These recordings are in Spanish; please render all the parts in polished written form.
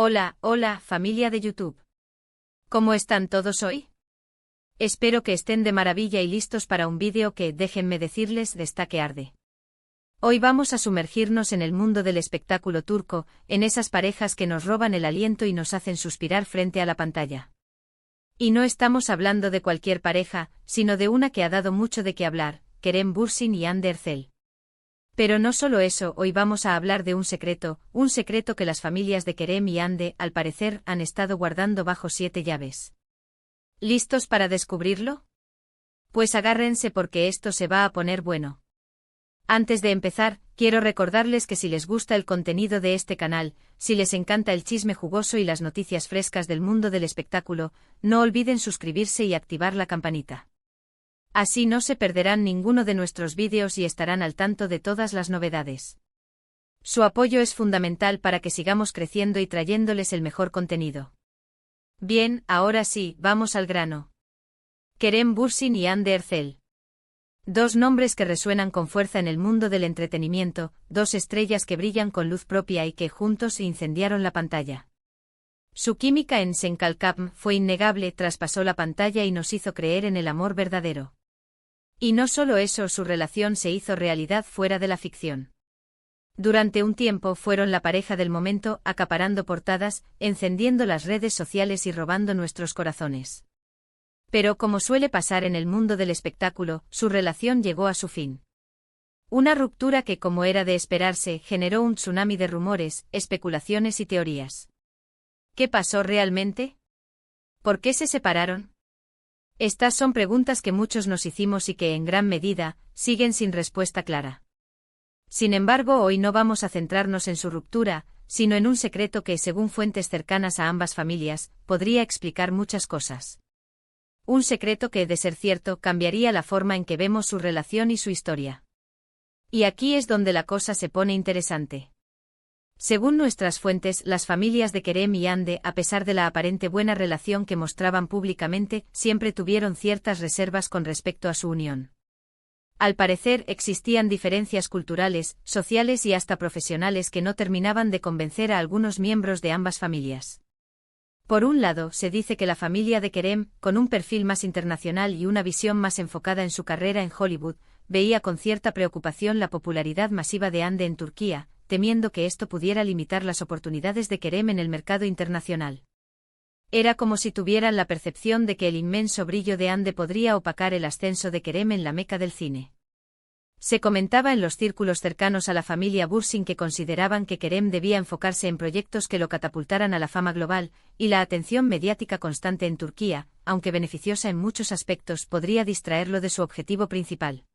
Hola, hola, familia de YouTube. ¿Cómo están todos hoy? Espero que estén de maravilla y listos para un vídeo que, déjenme decirles, está que arde. Hoy vamos a sumergirnos en el mundo del espectáculo turco, en esas parejas que nos roban el aliento y nos hacen suspirar frente a la pantalla. Y no estamos hablando de cualquier pareja, sino de una que ha dado mucho de qué hablar, Kerem Bürsin y Hande Erçel. Pero no solo eso, hoy vamos a hablar de un secreto que las familias de Kerem y Hande, al parecer, han estado guardando bajo 7 llaves. ¿Listos para descubrirlo? Pues agárrense porque esto se va a poner bueno. Antes de empezar, quiero recordarles que si les gusta el contenido de este canal, si les encanta el chisme jugoso y las noticias frescas del mundo del espectáculo, no olviden suscribirse y activar la campanita. Así no se perderán ninguno de nuestros vídeos y estarán al tanto de todas las novedades. Su apoyo es fundamental para que sigamos creciendo y trayéndoles el mejor contenido. Bien, ahora sí, vamos al grano. Kerem Bürsin y Hande Erçel. Dos nombres que resuenan con fuerza en el mundo del entretenimiento, dos estrellas que brillan con luz propia y que juntos incendiaron la pantalla. Su química en Sen Kalkam fue innegable, traspasó la pantalla y nos hizo creer en el amor verdadero. Y no solo eso, su relación se hizo realidad fuera de la ficción. Durante un tiempo fueron la pareja del momento, acaparando portadas, encendiendo las redes sociales y robando nuestros corazones. Pero como suele pasar en el mundo del espectáculo, su relación llegó a su fin. Una ruptura que, como era de esperarse, generó un tsunami de rumores, especulaciones y teorías. ¿Qué pasó realmente? ¿Por qué se separaron? Estas son preguntas que muchos nos hicimos y que, en gran medida, siguen sin respuesta clara. Sin embargo, hoy no vamos a centrarnos en su ruptura, sino en un secreto que, según fuentes cercanas a ambas familias, podría explicar muchas cosas. Un secreto que, de ser cierto, cambiaría la forma en que vemos su relación y su historia. Y aquí es donde la cosa se pone interesante. Según nuestras fuentes, las familias de Kerem y Hande, a pesar de la aparente buena relación que mostraban públicamente, siempre tuvieron ciertas reservas con respecto a su unión. Al parecer, existían diferencias culturales, sociales y hasta profesionales que no terminaban de convencer a algunos miembros de ambas familias. Por un lado, se dice que la familia de Kerem, con un perfil más internacional y una visión más enfocada en su carrera en Hollywood, veía con cierta preocupación la popularidad masiva de Hande en Turquía, temiendo que esto pudiera limitar las oportunidades de Kerem en el mercado internacional. Era como si tuvieran la percepción de que el inmenso brillo de Hande podría opacar el ascenso de Kerem en la meca del cine. Se comentaba en los círculos cercanos a la familia Bürsin que consideraban que Kerem debía enfocarse en proyectos que lo catapultaran a la fama global, y la atención mediática constante en Turquía, aunque beneficiosa en muchos aspectos, podría distraerlo de su objetivo principal.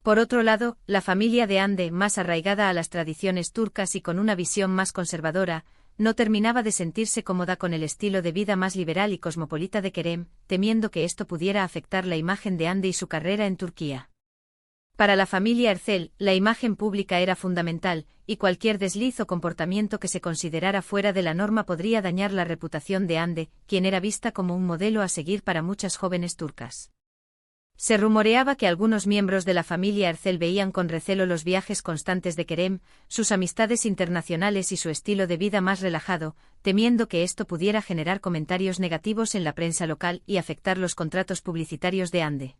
Por otro lado, la familia de Hande, más arraigada a las tradiciones turcas y con una visión más conservadora, no terminaba de sentirse cómoda con el estilo de vida más liberal y cosmopolita de Kerem, temiendo que esto pudiera afectar la imagen de Hande y su carrera en Turquía. Para la familia Erçel, la imagen pública era fundamental, y cualquier desliz o comportamiento que se considerara fuera de la norma podría dañar la reputación de Hande, quien era vista como un modelo a seguir para muchas jóvenes turcas. Se rumoreaba que algunos miembros de la familia Erçel veían con recelo los viajes constantes de Kerem, sus amistades internacionales y su estilo de vida más relajado, temiendo que esto pudiera generar comentarios negativos en la prensa local y afectar los contratos publicitarios de Hande.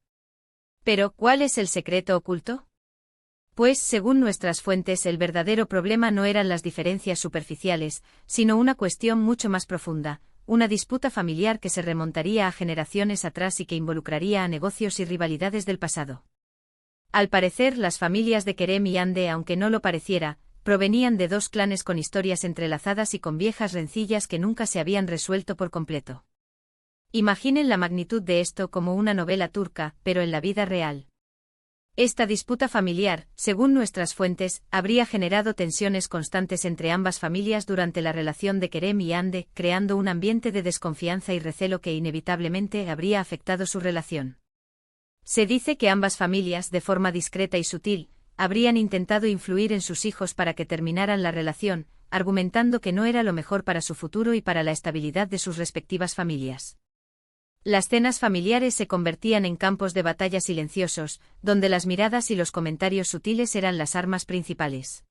Pero, ¿cuál es el secreto oculto? Pues, según nuestras fuentes, el verdadero problema no eran las diferencias superficiales, sino una cuestión mucho más profunda. Una disputa familiar que se remontaría a generaciones atrás y que involucraría a negocios y rivalidades del pasado. Al parecer, las familias de Kerem y Hande, aunque no lo pareciera, provenían de dos clanes con historias entrelazadas y con viejas rencillas que nunca se habían resuelto por completo. Imaginen la magnitud de esto como una novela turca, pero en la vida real. Esta disputa familiar, según nuestras fuentes, habría generado tensiones constantes entre ambas familias durante la relación de Kerem y Hande, creando un ambiente de desconfianza y recelo que inevitablemente habría afectado su relación. Se dice que ambas familias, de forma discreta y sutil, habrían intentado influir en sus hijos para que terminaran la relación, argumentando que no era lo mejor para su futuro y para la estabilidad de sus respectivas familias. Las cenas familiares se convertían en campos de batalla silenciosos, donde las miradas y los comentarios sutiles eran las armas principales.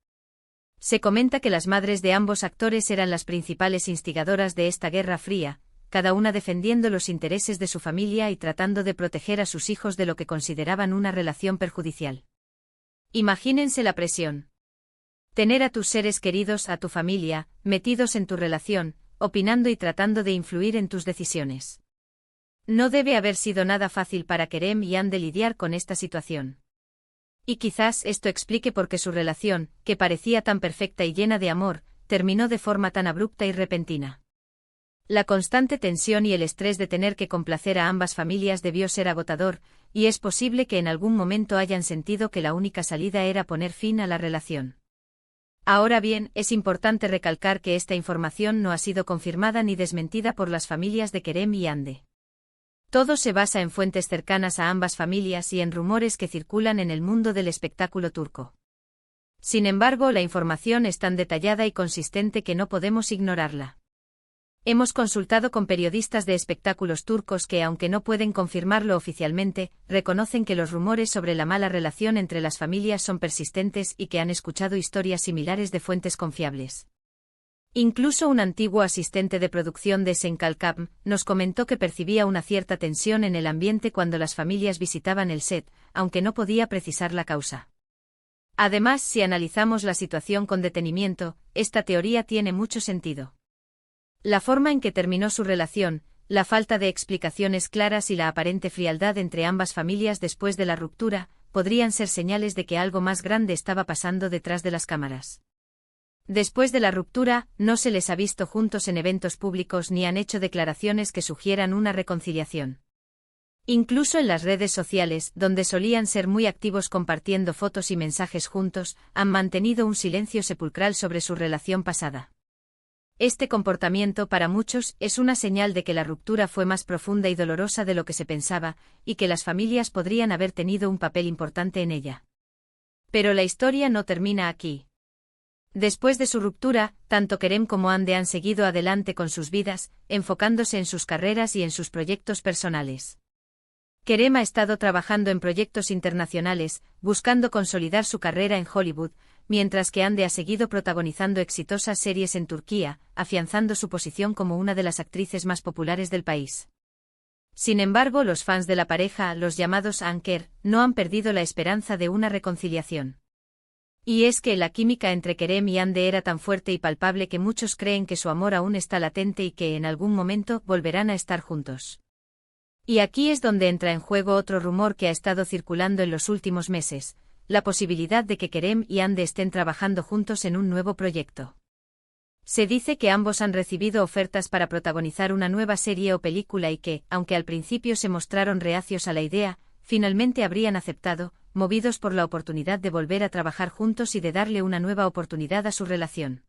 Se comenta que las madres de ambos actores eran las principales instigadoras de esta Guerra Fría, cada una defendiendo los intereses de su familia y tratando de proteger a sus hijos de lo que consideraban una relación perjudicial. Imagínense la presión. Tener a tus seres queridos, a tu familia, metidos en tu relación, opinando y tratando de influir en tus decisiones. No debe haber sido nada fácil para Kerem y Anne lidiar con esta situación. Y quizás esto explique por qué su relación, que parecía tan perfecta y llena de amor, terminó de forma tan abrupta y repentina. La constante tensión y el estrés de tener que complacer a ambas familias debió ser agotador, y es posible que en algún momento hayan sentido que la única salida era poner fin a la relación. Ahora bien, es importante recalcar que esta información no ha sido confirmada ni desmentida por las familias de Kerem y Hande. Todo se basa en fuentes cercanas a ambas familias y en rumores que circulan en el mundo del espectáculo turco. Sin embargo, la información es tan detallada y consistente que no podemos ignorarla. Hemos consultado con periodistas de espectáculos turcos que, aunque no pueden confirmarlo oficialmente, reconocen que los rumores sobre la mala relación entre las familias son persistentes y que han escuchado historias similares de fuentes confiables. Incluso un antiguo asistente de producción de Senkalkam nos comentó que percibía una cierta tensión en el ambiente cuando las familias visitaban el set, aunque no podía precisar la causa. Además, si analizamos la situación con detenimiento, esta teoría tiene mucho sentido. La forma en que terminó su relación, la falta de explicaciones claras y la aparente frialdad entre ambas familias después de la ruptura, podrían ser señales de que algo más grande estaba pasando detrás de las cámaras. Después de la ruptura, no se les ha visto juntos en eventos públicos ni han hecho declaraciones que sugieran una reconciliación. Incluso en las redes sociales, donde solían ser muy activos compartiendo fotos y mensajes juntos, han mantenido un silencio sepulcral sobre su relación pasada. Este comportamiento para muchos es una señal de que la ruptura fue más profunda y dolorosa de lo que se pensaba, y que las familias podrían haber tenido un papel importante en ella. Pero la historia no termina aquí. Después de su ruptura, tanto Kerem como Hande han seguido adelante con sus vidas, enfocándose en sus carreras y en sus proyectos personales. Kerem ha estado trabajando en proyectos internacionales, buscando consolidar su carrera en Hollywood, mientras que Hande ha seguido protagonizando exitosas series en Turquía, afianzando su posición como una de las actrices más populares del país. Sin embargo, los fans de la pareja, los llamados Anker, no han perdido la esperanza de una reconciliación. Y es que la química entre Kerem y Hande era tan fuerte y palpable que muchos creen que su amor aún está latente y que en algún momento volverán a estar juntos. Y aquí es donde entra en juego otro rumor que ha estado circulando en los últimos meses, la posibilidad de que Kerem y Hande estén trabajando juntos en un nuevo proyecto. Se dice que ambos han recibido ofertas para protagonizar una nueva serie o película y que, aunque al principio se mostraron reacios a la idea, finalmente habrían aceptado, movidos por la oportunidad de volver a trabajar juntos y de darle una nueva oportunidad a su relación.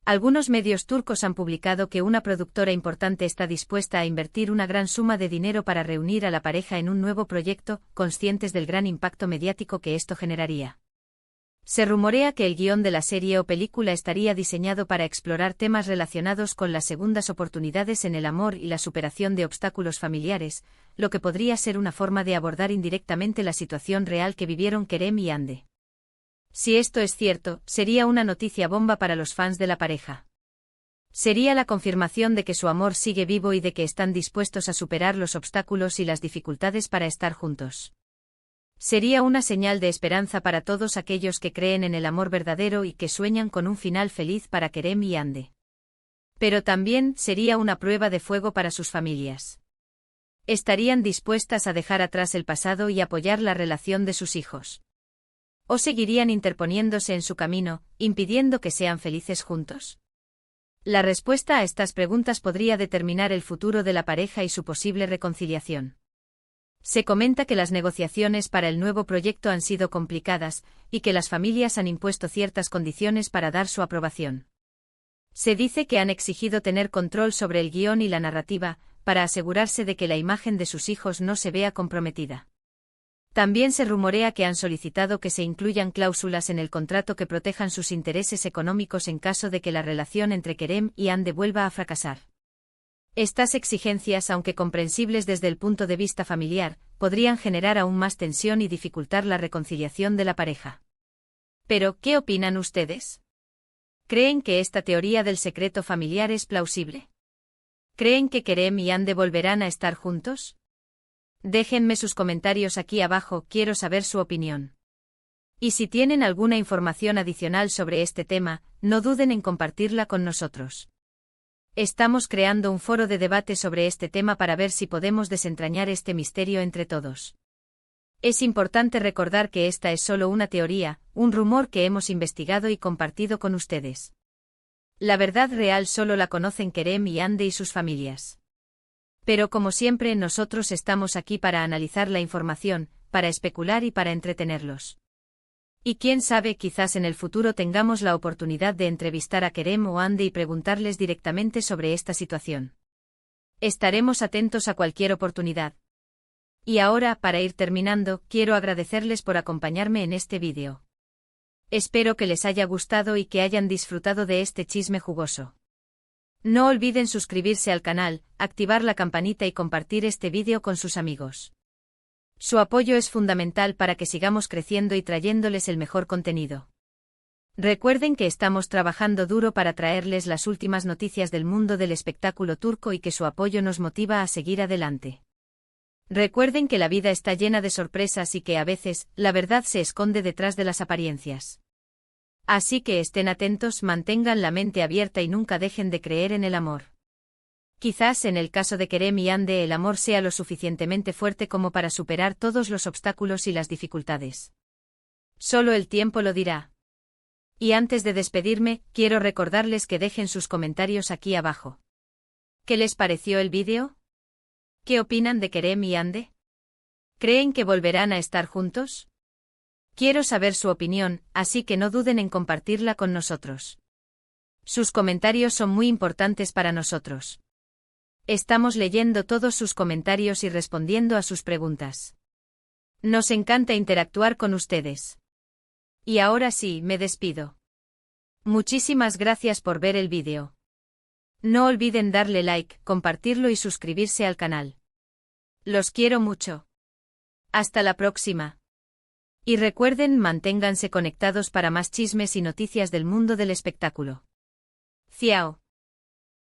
Algunos medios turcos han publicado que una productora importante está dispuesta a invertir una gran suma de dinero para reunir a la pareja en un nuevo proyecto, conscientes del gran impacto mediático que esto generaría. Se rumorea que el guión de la serie o película estaría diseñado para explorar temas relacionados con las segundas oportunidades en el amor y la superación de obstáculos familiares, lo que podría ser una forma de abordar indirectamente la situación real que vivieron Kerem y Hande. Si esto es cierto, sería una noticia bomba para los fans de la pareja. Sería la confirmación de que su amor sigue vivo y de que están dispuestos a superar los obstáculos y las dificultades para estar juntos. Sería una señal de esperanza para todos aquellos que creen en el amor verdadero y que sueñan con un final feliz para Kerem y Hande. Pero también sería una prueba de fuego para sus familias. ¿Estarían dispuestas a dejar atrás el pasado y apoyar la relación de sus hijos? ¿O seguirían interponiéndose en su camino, impidiendo que sean felices juntos? La respuesta a estas preguntas podría determinar el futuro de la pareja y su posible reconciliación. Se comenta que las negociaciones para el nuevo proyecto han sido complicadas, y que las familias han impuesto ciertas condiciones para dar su aprobación. Se dice que han exigido tener control sobre el guión y la narrativa, para asegurarse de que la imagen de sus hijos no se vea comprometida. También se rumorea que han solicitado que se incluyan cláusulas en el contrato que protejan sus intereses económicos en caso de que la relación entre Kerem y Hande vuelva a fracasar. Estas exigencias, aunque comprensibles desde el punto de vista familiar, podrían generar aún más tensión y dificultar la reconciliación de la pareja. Pero, ¿qué opinan ustedes? ¿Creen que esta teoría del secreto familiar es plausible? ¿Creen que Kerem y Ande volverán a estar juntos? Déjenme sus comentarios aquí abajo, quiero saber su opinión. Y si tienen alguna información adicional sobre este tema, no duden en compartirla con nosotros. Estamos creando un foro de debate sobre este tema para ver si podemos desentrañar este misterio entre todos. Es importante recordar que esta es solo una teoría, un rumor que hemos investigado y compartido con ustedes. La verdad real solo la conocen Kerem y Ande y sus familias. Pero como siempre, nosotros estamos aquí para analizar la información, para especular y para entretenerlos. Y quién sabe, quizás en el futuro tengamos la oportunidad de entrevistar a Kerem o Ande y preguntarles directamente sobre esta situación. Estaremos atentos a cualquier oportunidad. Y ahora, para ir terminando, quiero agradecerles por acompañarme en este vídeo. Espero que les haya gustado y que hayan disfrutado de este chisme jugoso. No olviden suscribirse al canal, activar la campanita y compartir este vídeo con sus amigos. Su apoyo es fundamental para que sigamos creciendo y trayéndoles el mejor contenido. Recuerden que estamos trabajando duro para traerles las últimas noticias del mundo del espectáculo turco y que su apoyo nos motiva a seguir adelante. Recuerden que la vida está llena de sorpresas y que a veces, la verdad se esconde detrás de las apariencias. Así que estén atentos, mantengan la mente abierta y nunca dejen de creer en el amor. Quizás en el caso de Kerem y Ande el amor sea lo suficientemente fuerte como para superar todos los obstáculos y las dificultades. Solo el tiempo lo dirá. Y antes de despedirme, quiero recordarles que dejen sus comentarios aquí abajo. ¿Qué les pareció el vídeo? ¿Qué opinan de Kerem y Ande? ¿Creen que volverán a estar juntos? Quiero saber su opinión, así que no duden en compartirla con nosotros. Sus comentarios son muy importantes para nosotros. Estamos leyendo todos sus comentarios y respondiendo a sus preguntas. Nos encanta interactuar con ustedes. Y ahora sí, me despido. Muchísimas gracias por ver el vídeo. No olviden darle like, compartirlo y suscribirse al canal. Los quiero mucho. Hasta la próxima. Y recuerden, manténganse conectados para más chismes y noticias del mundo del espectáculo. Ciao.